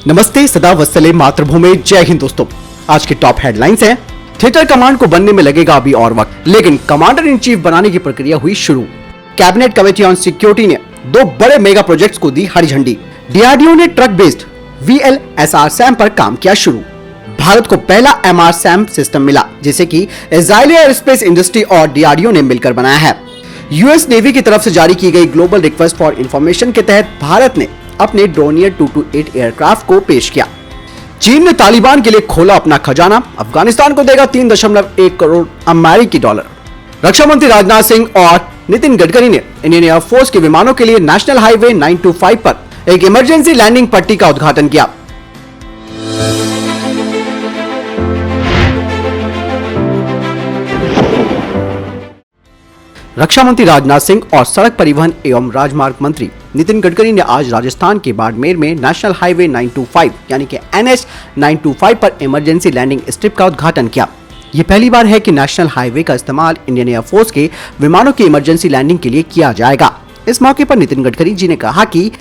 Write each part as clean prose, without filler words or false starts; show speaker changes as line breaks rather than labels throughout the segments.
नमस्ते, सदा वत्सले मातृभूमि, जय हिंद दोस्तों। आज की टॉप हेडलाइंस हैं। थिएटर कमांड को बनने में लगेगा अभी और वक्त, लेकिन कमांडर इन चीफ बनाने की प्रक्रिया हुई शुरू। कैबिनेट कमेटी ऑन सिक्योरिटी ने 2 बड़े मेगा प्रोजेक्ट्स को दी हरी झंडी। डीआरडीओ ने ट्रक बेस्ड VLSR-SAM पर काम किया शुरू। भारत को पहला MR-SAM सिस्टम मिला, जिसे कि इजरायली एयरस्पेस इंडस्ट्री और डीआरडीओ ने मिलकर बनाया है। यूएस नेवी की तरफ से जारी की गई ग्लोबल रिक्वेस्ट फॉर इंफॉर्मेशन के तहत भारत ने अपने डोनियर 228 एयरक्राफ्ट को पेश किया। चीन ने तालिबान के लिए खोला अपना खजाना, अफगानिस्तान को देगा 3.1 करोड़ अमेरिकी डॉलर। रक्षा मंत्री राजनाथ सिंह और नितिन गडकरी ने इंडियन एयरफोर्स के विमानों के लिए नेशनल हाईवे 925 पर एक इमरजेंसी लैंडिंग पट्टी का उद्घाटन किया। रक्षा मंत्री राजनाथ सिंह और सड़क परिवहन एवं राजमार्ग मंत्री नितिन गडकरी ने आज राजस्थान के बाड़मेर में नेशनल हाईवे 925 यानी कि NH 925 पर इमरजेंसी लैंडिंग स्ट्रिप का उद्घाटन किया। ये पहली बार है कि नेशनल हाईवे का इस्तेमाल इंडियन एयरफोर्स के विमानों की इमरजेंसी लैंडिंग के लिए किया जाएगा। इस मौके पर नितिन गडकरी जी ने कहा कि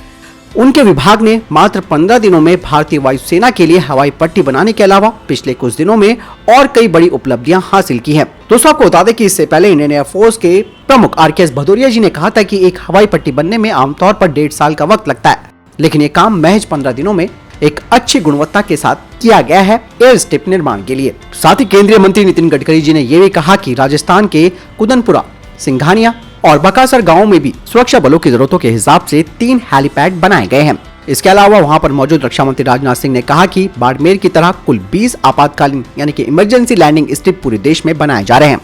उनके विभाग ने मात्र 15 दिनों में भारतीय वायुसेना के लिए हवाई पट्टी बनाने के अलावा पिछले कुछ दिनों में और कई बड़ी उपलब्धियां हासिल की हैं। दोस्तों, आपको बता दें कि इससे पहले इंडियन एयरफोर्स के प्रमुख RKS भदौरिया जी ने कहा था कि एक हवाई पट्टी बनने में आमतौर पर 1.5 साल का वक्त लगता है, लेकिन ये काम महज 15 दिनों में एक अच्छी गुणवत्ता के साथ किया गया है एयर स्ट्रिप निर्माण के लिए। साथ ही केंद्रीय मंत्री नितिन गडकरी जी ने यह भी कहा कि राजस्थान के कुदनपुरा, सिंघानिया और बकासर गांवों में भी सुरक्षा बलों की जरूरतों के हिसाब से 3 हेलीपैड बनाए गए हैं। इसके अलावा वहां पर मौजूद रक्षा मंत्री राजनाथ सिंह ने कहा कि बाड़मेर की तरह कुल 20 आपातकालीन यानी कि इमरजेंसी लैंडिंग स्ट्रिप पूरे देश में बनाए जा रहे हैं।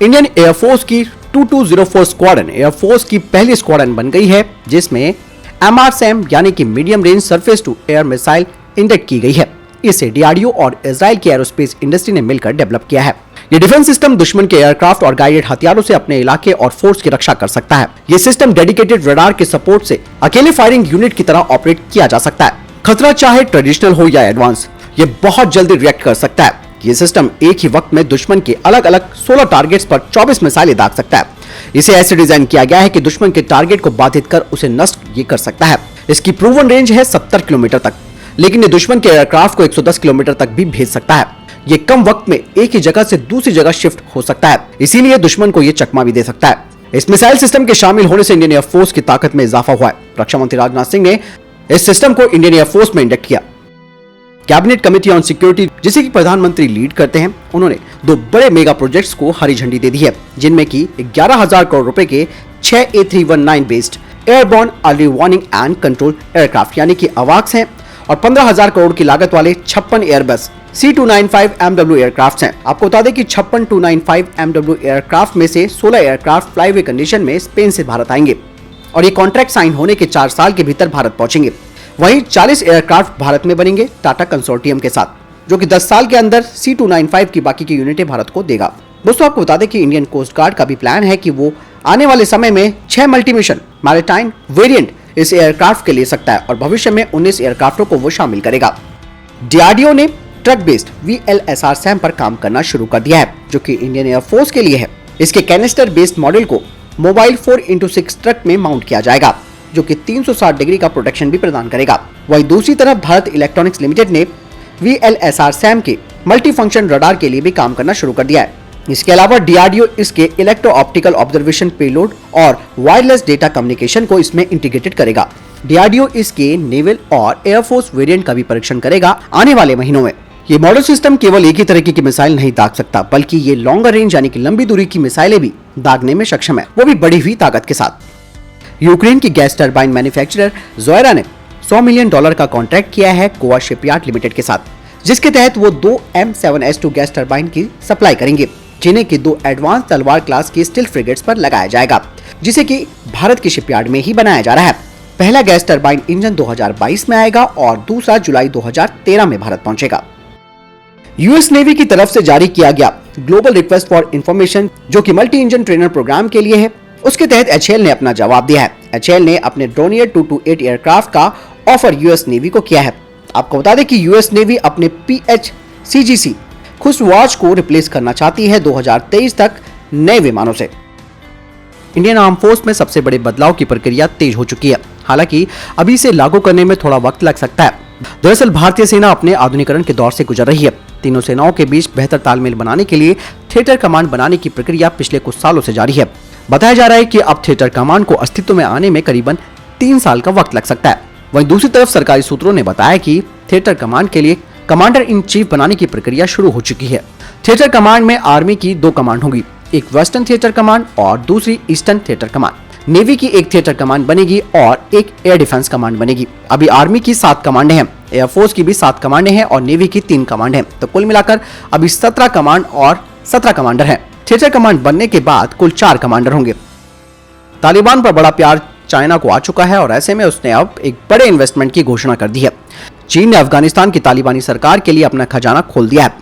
इंडियन एयरफोर्स की 2204 स्क्वाड्रन एयरफोर्स की पहली स्क्वाड्रन बन गई है, जिसमें MR-SAM यानी कि medium range surface to air missile inject की गई है। इसे डीआरडीओ और इजराइल की एरोस्पेस इंडस्ट्री ने मिलकर डेवलप किया है। ये डिफेंस सिस्टम दुश्मन के एयरक्राफ्ट और गाइडेड हथियारों से अपने इलाके और फोर्स की रक्षा कर सकता है। ये सिस्टम डेडिकेटेड रडार के सपोर्ट से अकेले फायरिंग यूनिट की तरह ऑपरेट किया जा सकता है। खतरा चाहे ट्रेडिशनल हो या एडवांस, ये बहुत जल्दी रिएक्ट कर सकता है। ये सिस्टम एक ही वक्त में दुश्मन के अलग अलग 16 टारगेट्स पर 24 मिसाइलें दाग सकता है। इसे ऐसे डिजाइन किया गया है कि दुश्मन के टारगेट को बाधित कर उसे नष्ट ये कर सकता है। इसकी प्रूवन रेंज है 70 किलोमीटर तक, लेकिन ये दुश्मन के एयरक्राफ्ट को 110 किलोमीटर तक भी भेज सकता है। ये कम वक्त में एक ही जगह से दूसरी जगह शिफ्ट हो सकता है, इसीलिए दुश्मन को ये चकमा भी दे सकता है। इस मिसाइल सिस्टम के शामिल होने से इंडियन एयरफोर्स की ताकत में इजाफा हुआ है। रक्षा मंत्री राजनाथ सिंह ने इस सिस्टम को इंडियन एयरफोर्स में इंजेक्ट किया। कैबिनेट कमेटी ऑन सिक्योरिटी, जिसे की प्रधानमंत्री लीड करते हैं, उन्होंने 2 बड़े मेगा प्रोजेक्ट्स को हरी झंडी दे दी है, जिनमें की 11,000 करोड़ रुपए के 6 A319 based airborne early warning and control aircraft यानी कि अवाक्स हैं और 15,000 करोड़ की लागत वाले 56 एयरबस C295 MW एयरक्राफ्ट हैं। आपको बता दें कि 56 295 MW एयरक्राफ्ट में से 16 एयरक्राफ्ट फ्लाईवे कंडीशन में स्पेन से भारत आएंगे और ये कॉन्ट्रैक्ट साइन होने के 4 साल के भीतर भारत पहुंचेंगे। वहीं 40 एयरक्राफ्ट भारत में बनेंगे टाटा कंसोर्टियम के साथ, जो कि 10 साल के अंदर C295 की बाकी की यूनिटें भारत को देगा। दोस्तों, आपको बता दें कि इंडियन कोस्ट गार्ड का भी प्लान है कि वो आने वाले समय में 6 मल्टीमिशन मैरिटाइम वेरिएंट इस एयरक्राफ्ट के ले सकता है और भविष्य में 19 एयरक्राफ्टों को वो शामिल करेगा। डीआरडीओ ने ट्रक बेस्ड VLSR-SAM पर काम करना शुरू कर दिया है, जो कि इंडियन एयरफोर्स के लिए है। इसके कैनिस्टर बेस्ड मॉडल को मोबाइल 4x6 ट्रक में माउंट किया जाएगा, जो कि 360 डिग्री का प्रोटेक्शन भी प्रदान करेगा। वहीं दूसरी तरफ भारत इलेक्ट्रॉनिक्स लिमिटेड ने VLSR-SAM के मल्टी फंक्शन रडार के लिए भी काम करना शुरू कर दिया है। इसके अलावा डीआरडीओ इसके इलेक्ट्रो ऑप्टिकल ऑब्जर्वेशन पेलोड और वायरलेस डेटा कम्युनिकेशन को इसमें इंटीग्रेटेड करेगा। डीआरडीओ इसके नेवल और एयरफोर्स वेरिएंट का भी परीक्षण करेगा आने वाले महीनों में। ये मॉडल सिस्टम केवल एक ही तरह की मिसाइल नहीं दाग सकता, बल्कि ये लॉन्गर रेंज यानी कि लंबी दूरी की मिसाइलें भी दागने में सक्षम है, वो भी बढ़ी हुई ताकत के साथ। यूक्रेन की गैस टरबाइन मैन्युफैक्चरर जोयरा ने $100 मिलियन का कॉन्ट्रैक्ट किया है गोवा शिपयार्ड लिमिटेड के साथ, जिसके तहत वो 2 M7S2 गैस टरबाइन की सप्लाई करेंगे, जिन्हें की 2 एडवांस तलवार क्लास की स्टील फ्रिगेट्स पर लगाया जाएगा, जिसे कि भारत के शिपयार्ड में ही बनाया जा रहा है। पहला गैस टरबाइन इंजन 2022 में आएगा और दूसरा जुलाई 2013 में भारत पहुंचेगा। यूएस नेवी की तरफ से जारी किया गया ग्लोबल रिक्वेस्ट फॉर इंफॉर्मेशन, जो कि मल्टी इंजन ट्रेनर प्रोग्राम के लिए है, उसके तहत HAL ने अपना जवाब दिया है। HAL ने अपने डोनियर 228 एयरक्राफ्ट का ऑफर यूएस नेवी को किया है। आपको बता दें कि यूएस नेवी अपने PHCGC खुशवॉच को रिप्लेस करना चाहती है 2023 तक नए विमानों से। इंडियन आर्म फोर्स में सबसे बड़े बदलाव की प्रक्रिया तेज हो चुकी है। हालांकि अभी इसे लागू करने में थोड़ा वक्त लग सकता है। दरअसल भारतीय सेना अपने आधुनिकीकरण के दौर से गुजर रही है। तीनों सेनाओं के बीच बेहतर तालमेल बनाने के लिए थिएटर कमांड बनाने की प्रक्रिया पिछले कुछ सालों से जारी है। बताया जा रहा है कि अब थिएटर कमांड को अस्तित्व में आने में करीबन 3 साल का वक्त लग सकता है। वहीं दूसरी तरफ सरकारी सूत्रों ने बताया कि थिएटर कमांड के लिए कमांडर इन चीफ बनाने की प्रक्रिया शुरू हो चुकी है। थिएटर कमांड में आर्मी की 2 कमांड होंगी, एक वेस्टर्न थिएटर कमांड और दूसरी ईस्टर्न थिएटर कमांड। नेवी की एक थिएटर कमांड बनेगी और एक एयर डिफेंस कमांड बनेगी। अभी आर्मी की 7 कमांडें हैं, एयरफोर्स की भी 7 कमांडें हैं और नेवी की 3 कमांड हैं। तो कुल मिलाकर अभी 17 कमांड और 17 कमांडर हैं। थिएटर कमांड बनने के बाद कुल 4 कमांडर होंगे। तालिबान पर बड़ा प्यार चाइना को आ चुका है और ऐसे में उसने अब एक बड़े इन्वेस्टमेंट की घोषणा कर दी है। चीन ने अफगानिस्तान की तालिबानी सरकार के लिए अपना खजाना खोल दिया है।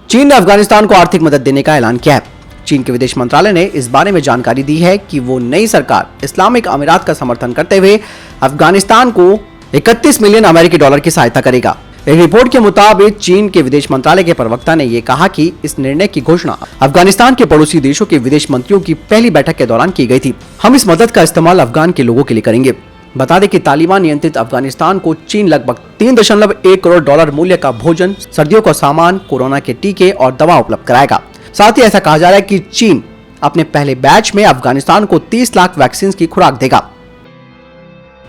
चीन ने अफगानिस्तान को आर्थिक मदद देने का ऐलान किया है। चीन के विदेश मंत्रालय ने इस बारे में जानकारी दी है कि वो नई सरकार इस्लामिक अमीरात का समर्थन करते हुए अफगानिस्तान को 31 मिलियन अमेरिकी डॉलर की सहायता करेगा। एक रिपोर्ट के मुताबिक चीन के विदेश मंत्रालय के प्रवक्ता ने यह कहा कि इस निर्णय की घोषणा अफगानिस्तान के पड़ोसी देशों के विदेश मंत्रियों की पहली बैठक के दौरान की गई थी। हम इस मदद का इस्तेमाल अफगान के लोगों के लिए करेंगे। बता दें कि तालिबान नियंत्रित अफगानिस्तान को चीन लगभग 3.1 करोड़ डॉलर मूल्य का भोजन, सर्दियों का सामान, कोरोना के टीके और दवा उपलब्ध कराएगा। साथ ही ऐसा कहा जा रहा है कि चीन अपने पहले बैच में अफगानिस्तान को 30 लाख वैक्सीन की खुराक देगा।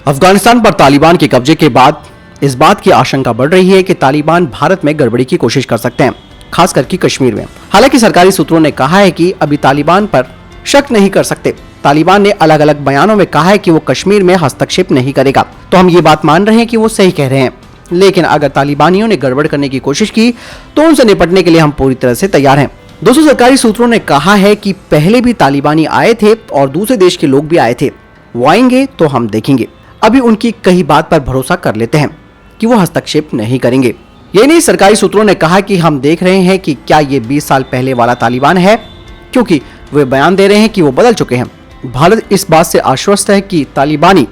अफगानिस्तान पर तालिबान के कब्जे के बाद इस बात की आशंका बढ़ रही है कि तालिबान भारत में गड़बड़ी की कोशिश कर सकते हैं, खासकर कि कश्मीर में। हालांकि सरकारी सूत्रों ने कहा है कि अभी तालिबान पर शक नहीं कर सकते। तालिबान ने अलग अलग बयानों में कहा है कि वो कश्मीर में हस्तक्षेप नहीं करेगा। तो हम ये बात मान रहे हैं कि वो सही कह रहे हैं, लेकिन अगर तालिबानियों ने गड़बड़ करने की कोशिश की तो उनसे निपटने के लिए हम पूरी तरह से तैयार हैं। दोस्तों, सरकारी सूत्रों ने कहा है कि पहले भी तालिबानी आए थे और दूसरे देश के लोग भी आए थे। वो आएंगे तो हम देखेंगे। अभी उनकी कही बात पर भरोसा कर लेते हैं कि वो हस्तक्षेप नहीं करेंगे। ये नहीं, सरकारी सूत्रों ने कहा कि हम देख रहे हैं कि क्या ये 20 साल पहले वाला तालिबान है, क्योंकि वे बयान दे रहे हैं कि वो बदल चुके हैं। भारत इस बात से आश्वस्त है कि तालिबानी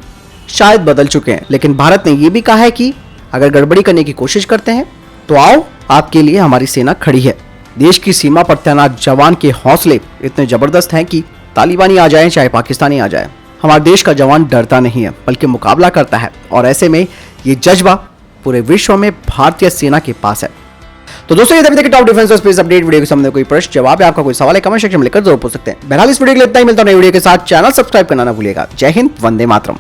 शायद बदल चुके हैं, लेकिन भारत ने यह भी कहा है कि अगर गड़बड़ी करने की कोशिश करते हैं तो आओ, आपके लिए हमारी सेना खड़ी है। देश की सीमा पर तैनात जवान के हौसले इतने जबरदस्त हैं कि तालिबानी आ जाए चाहे पाकिस्तानी आ जाए, हमारे देश का जवान डरता नहीं है बल्कि मुकाबला करता है। और ऐसे में ये जज्बा पूरे विश्व में भारतीय सेना के पास है। तो दोस्तों, ये तक टॉप डिफेंस और स्पेस अपडेट वीडियो के सामने कोई प्रश्न जवाब है, आपका कोई सवाल है, कमेंट सेक्शन में लिखकर जरूर पूछ सकते हैं। बहरहाल इस वीडियो के लिए इतना ही। मिलता हूं नई वीडियो के साथ। चैनल सब्सक्राइब करना ना भूलिएगा। जय हिंद, वंदे मातरम।